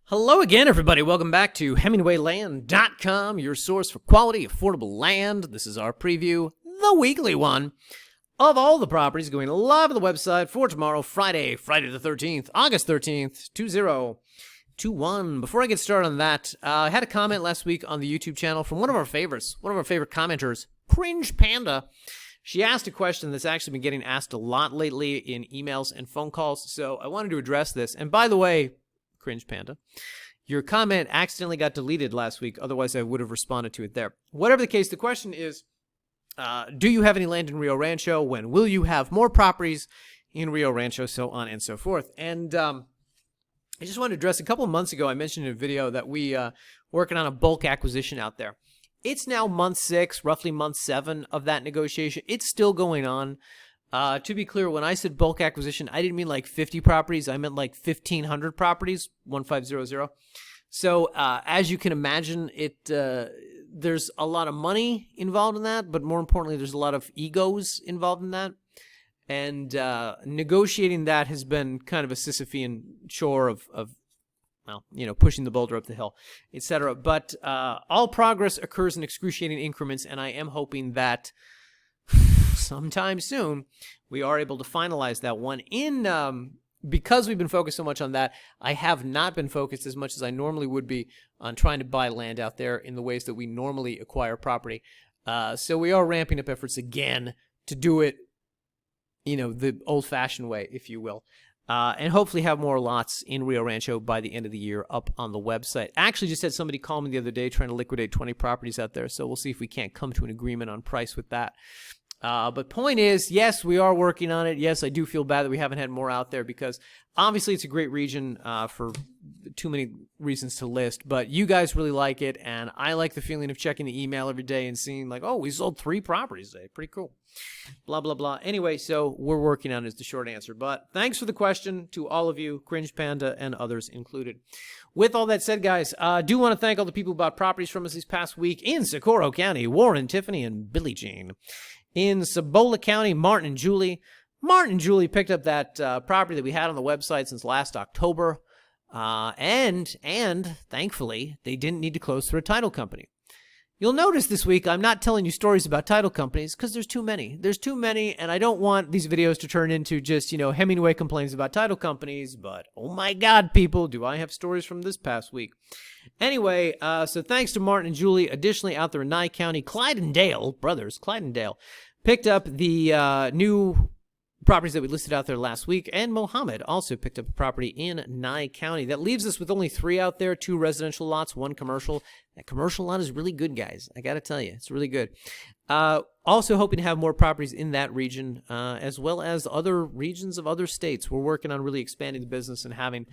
Hello again, everybody. Welcome back to HemingwayLand.com, your source for quality, affordable land. This is our preview, the weekly one, of all the properties going live on the website for tomorrow, Friday the 13th, August 13th, 2021. Before I get started on that, I had a comment last week on the YouTube channel from one of our favorites, one of our favorite commenters, Cringe Panda. She asked a question that's actually been getting asked a lot lately in emails and phone calls, so I wanted to address this. And by the way, Cringe Panda, your comment accidentally got deleted last week. Otherwise, I would have responded to it there. Whatever the case, the question is, do you have any land in Rio Rancho? When will you have more properties in Rio Rancho? So on and so forth. And I just wanted to address, a couple of months ago, I mentioned in a video that we working on a bulk acquisition out there. It's now month 6, roughly month 7 of that negotiation. It's still going on. To be clear, when I said bulk acquisition, I didn't mean like 50 properties. I meant like 1,500 properties, 1500. So as you can imagine, there's a lot of money involved in that, but more importantly, there's a lot of egos involved in that. And negotiating that has been kind of a Sisyphean chore of well, you know, pushing the boulder up the hill, etc. But all progress occurs in excruciating increments, and I am hoping that sometime soon we are able to finalize that one. Because we've been focused so much on that, I have not been focused as much as I normally would be on trying to buy land out there in the ways that we normally acquire property. So we are ramping up efforts again to do it, you know, the old-fashioned way, if you will. And hopefully have more lots in Rio Rancho by the end of the year up on the website. I actually just had somebody call me the other day trying to liquidate 20 properties out there, so we'll see if we can't come to an agreement on price with that. But point is, yes, we are working on it. Yes, I do feel bad that we haven't had more out there because obviously it's a great region for too many reasons to list. But you guys really like it, and I like the feeling of checking the email every day and seeing like, oh, we sold 3 properties today. Pretty cool. Blah, blah, blah. Anyway, so we're working on it is the short answer. But thanks for the question to all of you, Cringe Panda and others included. With all that said, guys, I do want to thank all the people who bought properties from us this past week in Socorro County, Warren, Tiffany, and Billie Jean. In Cibola County, Martin and Julie. Martin and Julie picked up that property that we had on the website since last October. And thankfully, they didn't need to close through a title company. You'll notice this week I'm not telling you stories about title companies because there's too many. There's too many, and I don't want these videos to turn into just, you know, Hemingway complains about title companies, but oh my God, people, do I have stories from this past week. Anyway, so thanks to Martin and Julie. Additionally, out there in Nye County, Clyde and Dale, brothers, Clyde and Dale, picked up the new properties that we listed out there last week, and Mohammed also picked up a property in Nye County. That leaves us with only 3 out there, 2 residential lots, 1 commercial. That commercial lot is really good, guys. I got to tell you, it's really good. Also hoping to have more properties in that region, as well as other regions of other states. We're working on really expanding the business and having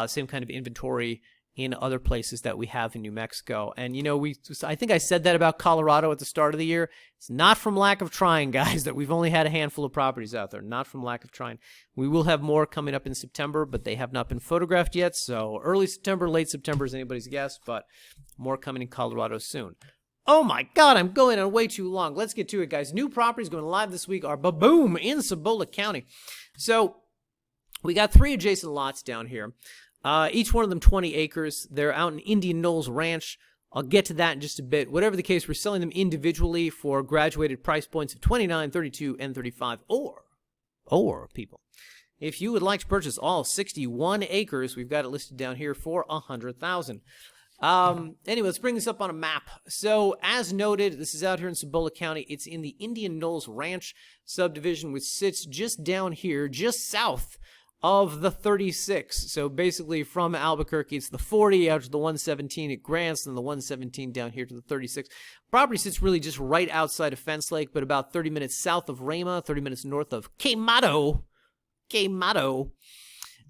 same kind of inventory in other places that we have in New Mexico. And, you know, I think I said that about Colorado at the start of the year. It's not from lack of trying, guys, that we've only had a handful of properties out there. Not from lack of trying. We will have more coming up in September, but they have not been photographed yet. So early September, late September is anybody's guess, but more coming in Colorado soon. Oh my God, I'm going on way too long. Let's get to it, guys. New properties going live this week are Baboom in Cibola County. So we got 3 adjacent lots down here. Each one of them 20 acres. They're out in Indian Knolls Ranch. I'll get to that in just a bit. Whatever the case, we're selling them individually for graduated price points of $29, $32, and $35. Or people, if you would like to purchase all 61 acres, we've got it listed down here for $100,000. Anyway, let's bring this up on a map. So, as noted, this is out here in Cibola County. It's in the Indian Knolls Ranch subdivision, which sits just down here, just south of the 36. So basically from Albuquerque, it's the 40 out to the 117 at Grants, and the 117 down here to the 36. Property sits really just right outside of Fence Lake, but about 30 minutes south of Rama, 30 minutes north of Quemado.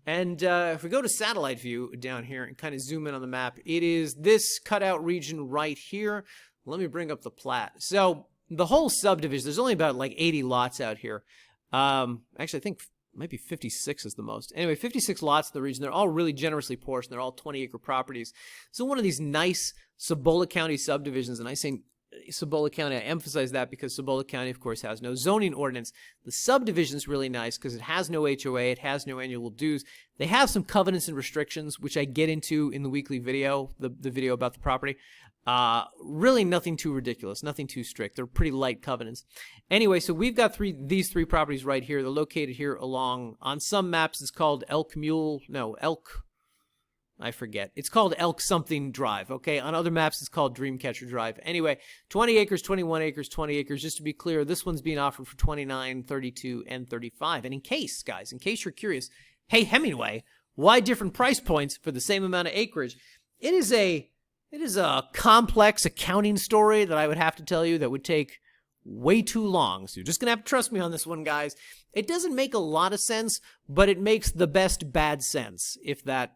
And if we go to satellite view down here and kind of zoom in on the map, it is this cutout region right here. Let me bring up the plat. So the whole subdivision, there's only about like 80 lots out here. Actually, I think maybe 56 is the most. Anyway, 56 lots in the region. They're all really generously portioned. They're all 20-acre properties. So one of these nice Cibola County subdivisions, and I say Cibola County. I emphasize that because Cibola County, of course, has no zoning ordinance. The subdivision is really nice because it has no HOA, it has no annual dues. They have some covenants and restrictions, which I get into in the weekly video, the video about the property. Really nothing too ridiculous, nothing too strict. They're pretty light covenants. Anyway, so we've got these three properties right here. They're located here along, on some maps it's called I forget. It's called Elk something Drive, okay? On other maps, it's called Dreamcatcher Drive. Anyway, 20 acres, 21 acres, 20 acres. Just to be clear, this one's being offered for 29, 32, and 35. And in case, guys, in case you're curious, hey, Hemingway, why different price points for the same amount of acreage? It is a complex accounting story that I would have to tell you that would take way too long. So you're just going to have to trust me on this one, guys. It doesn't make a lot of sense, but it makes the best bad sense, if that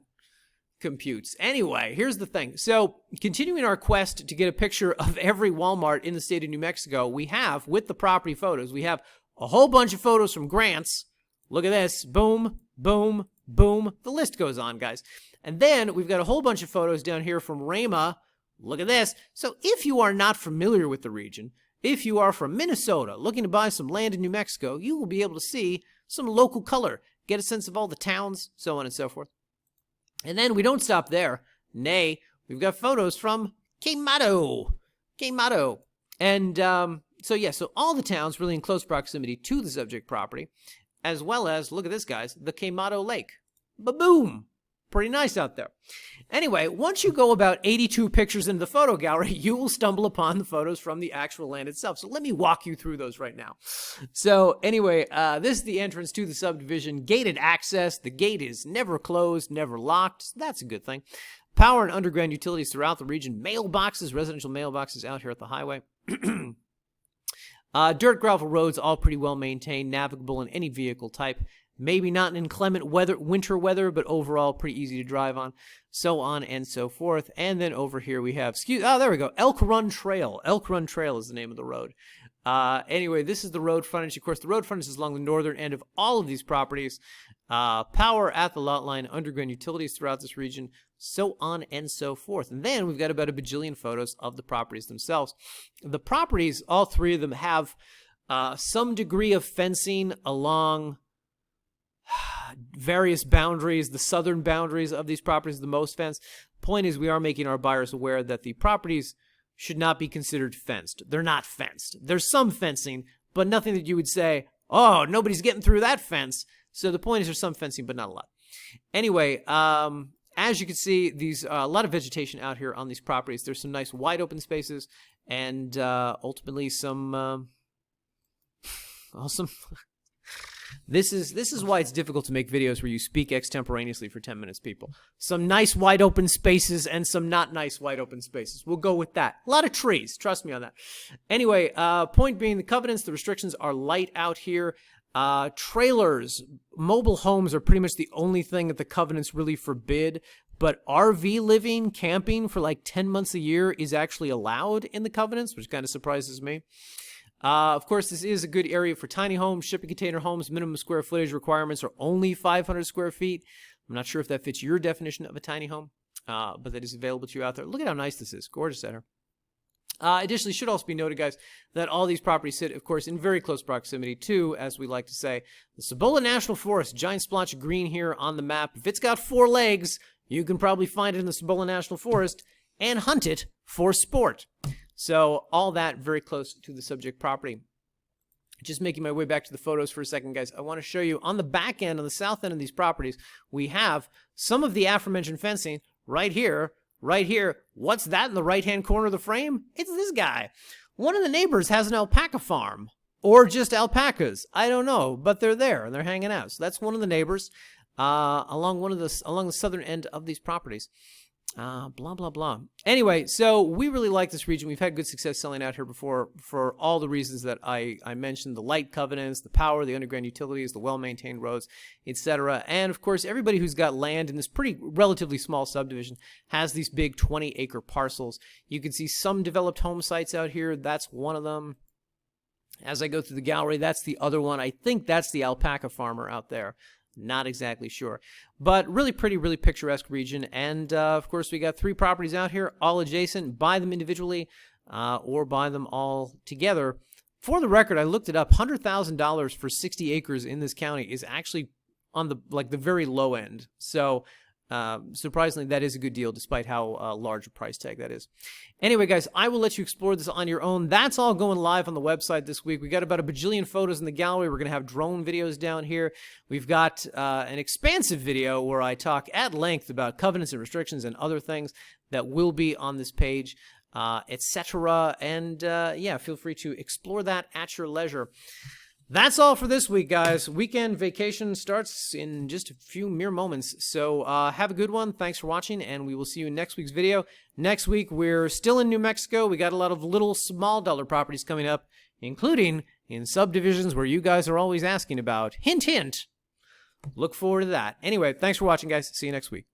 computes. Anyway, here's the thing. So continuing our quest to get a picture of every Walmart in the state of New Mexico, we have, with the property photos, we have a whole bunch of photos from Grants. Look at this. Boom, boom, boom. The list goes on, guys. And then we've got a whole bunch of photos down here from Rama. Look at this. So if you are not familiar with the region, if you are from Minnesota looking to buy some land in New Mexico, you will be able to see some local color, get a sense of all the towns, so on and so forth. And then we don't stop there. Nay, we've got photos from Quemado. And so all the towns really in close proximity to the subject property, as well as, look at this, guys, the Quemado Lake. Ba-boom. Pretty nice out there. Anyway, once you go about 82 pictures into the photo gallery, you will stumble upon the photos from the actual land itself. So let me walk you through those right now. So anyway, this is the entrance to the subdivision. Gated access. The gate is never closed, never locked. So that's a good thing. Power and underground utilities throughout the region. Mailboxes, residential mailboxes out here at the highway. Dirt gravel roads, all pretty well maintained, navigable in any vehicle type. Maybe not in inclement winter weather, but overall pretty easy to drive on, so on and so forth. And then over here we have, there we go, Elk Run Trail. Elk Run Trail is the name of the road. Anyway, this is the road frontage. Of course, the road frontage is along the northern end of all of these properties. Power at the lot line, underground utilities throughout this region, so on and so forth. And then we've got about a bajillion photos of the properties themselves. The properties, all three of them, have some degree of fencing along various boundaries. The southern boundaries of these properties are the most fenced. Point is, we are making our buyers aware that the properties should not be considered fenced. They're not fenced. There's some fencing, but nothing that you would say, oh, nobody's getting through that fence. So the point is there's some fencing, but not a lot. Anyway, as you can see, a lot of vegetation out here on these properties. There's some nice wide open spaces and ultimately some awesome. This is why it's difficult to make videos where you speak extemporaneously for 10 minutes, people. Some nice wide open spaces and some not nice wide open spaces. We'll go with that. A lot of trees. Trust me on that. Anyway, point being, the covenants, the restrictions are light out here. Trailers, mobile homes are pretty much the only thing that the covenants really forbid. But RV living, camping for like 10 months a year is actually allowed in the covenants, which kind of surprises me. Of course, this is a good area for tiny homes, shipping container homes. Minimum square footage requirements are only 500 square feet. I'm not sure if that fits your definition of a tiny home, but that is available to you out there. Look at how nice this is. Gorgeous out here. Additionally, should also be noted, guys, that all these properties sit, of course, in very close proximity to, as we like to say, the Cibola National Forest. Giant splotch of green here on the map. If it's got 4 legs, you can probably find it in the Cibola National Forest and hunt it for sport. So all that very close to the subject property. Just making my way back to the photos for a second, guys. I want to show you on the back end, on the south end of these properties, we have some of the aforementioned fencing right here, right here. What's that in the right-hand corner of the frame? It's this guy. One of the neighbors has an alpaca farm, or just alpacas. I don't know, but they're there and they're hanging out. So that's one of the neighbors along the southern end of these properties. Blah, blah, blah. Anyway, so we really like this region. We've had good success selling out here before for all the reasons that I mentioned, the light covenants, the power, the underground utilities, the well-maintained roads, etc. And, of course, everybody who's got land in this pretty relatively small subdivision has these big 20-acre parcels. You can see some developed home sites out here. That's one of them. As I go through the gallery, that's the other one. I think that's the alpaca farmer out there. Not exactly sure, but really pretty, really picturesque region. And of course, we got 3 properties out here, all adjacent. Buy them individually. or buy them all together. For the record, I looked it up. $100,000 for 60 acres in this county is actually on the very low end. So surprisingly, that is a good deal, despite how large a price tag that is. Anyway, guys, I will let you explore this on your own. That's all going live on the website this week. We got about a bajillion photos in the gallery. We're going to have drone videos down here. We've got an expansive video where I talk at length about covenants and restrictions and other things that will be on this page, etc. And yeah, feel free to explore that at your leisure. That's all for this week, guys. Weekend vacation starts in just a few mere moments. So have a good one. Thanks for watching, and we will see you in next week's video. Next week, we're still in New Mexico. We got a lot of little small dollar properties coming up, including in subdivisions where you guys are always asking about. Hint, hint. Look forward to that. Anyway, thanks for watching, guys. See you next week.